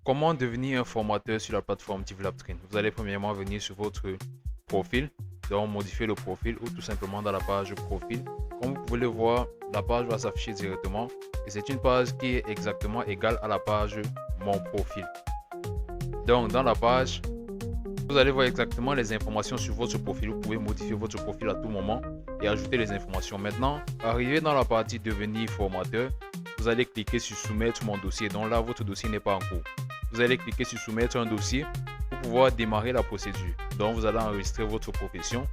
Comment devenir un formateur sur la plateforme Developtrain? Vous allez premièrement venir sur votre profil, donc modifier le profil ou tout simplement dans la page profil. Comme vous pouvez le voir, la page va s'afficher directement et c'est une page qui est exactement égale à la page Mon profil. Donc dans la page, vous allez voir exactement les informations sur votre profil. Vous pouvez modifier votre profil à tout moment et ajouter les informations. Maintenant, arrivé dans la partie Devenir formateur, vous allez cliquer sur Soumettre mon dossier. Donc là, votre dossier n'est pas en cours. Vous allez cliquer sur Soumettre un dossier pour pouvoir démarrer la procédure. Donc vous allez enregistrer votre profession.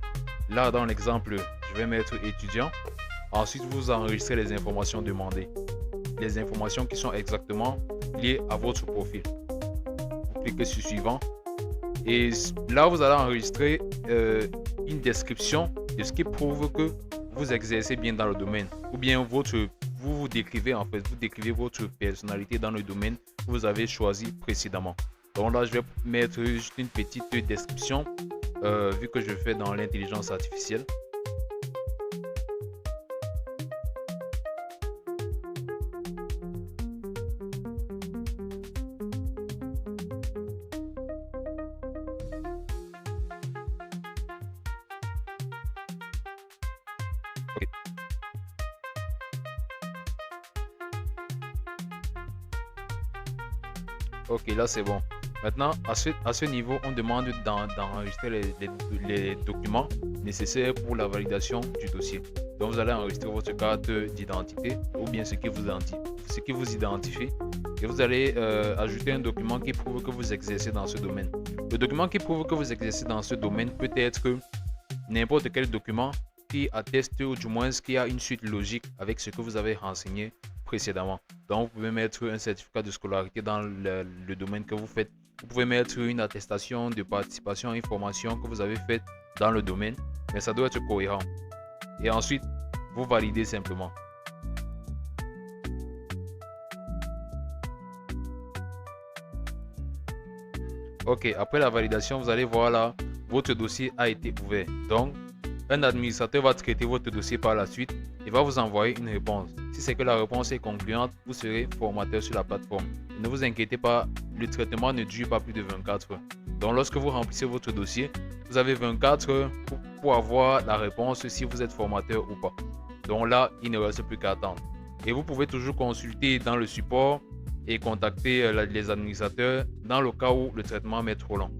Là, dans l'exemple, je vais mettre étudiant. Ensuite, vous enregistrez les informations demandées. Les informations qui sont exactement liées à votre profil. Vous cliquez sur Suivant. Et là, vous allez enregistrer une description de ce qui prouve que vous exercez bien dans le domaine. Ou bien vous décrivez en fait, vous décrivez votre personnalité dans le domaine que vous avez choisi précédemment. Donc là, je vais mettre juste une petite description vu que je fais dans l'intelligence artificielle. Okay. Ok, là c'est bon. Maintenant, à ce niveau, on demande d'enregistrer les documents nécessaires pour la validation du dossier. Donc, vous allez enregistrer votre carte d'identité ou bien ce qui vous identifie. Et vous allez ajouter un document qui prouve que vous exercez dans ce domaine. Le document qui prouve que vous exercez dans ce domaine peut être n'importe quel document qui atteste ou du moins qui a une suite logique avec ce que vous avez renseigné précédemment. Donc, vous pouvez mettre un certificat de scolarité dans le domaine que vous faites. Vous pouvez mettre une attestation de participation et formation que vous avez faite dans le domaine, mais ça doit être cohérent. Et ensuite, vous validez simplement. Ok, après la validation, vous allez voir là, votre dossier a été ouvert. Donc, un administrateur va traiter votre dossier par la suite et va vous envoyer une réponse. Si c'est que la réponse est concluante, vous serez formateur sur la plateforme. Ne vous inquiétez pas, le traitement ne dure pas plus de 24 heures. Donc lorsque vous remplissez votre dossier, vous avez 24 heures pour avoir la réponse si vous êtes formateur ou pas. Donc là, il ne reste plus qu'à attendre. Et vous pouvez toujours consulter dans le support et contacter les administrateurs dans le cas où le traitement met trop long.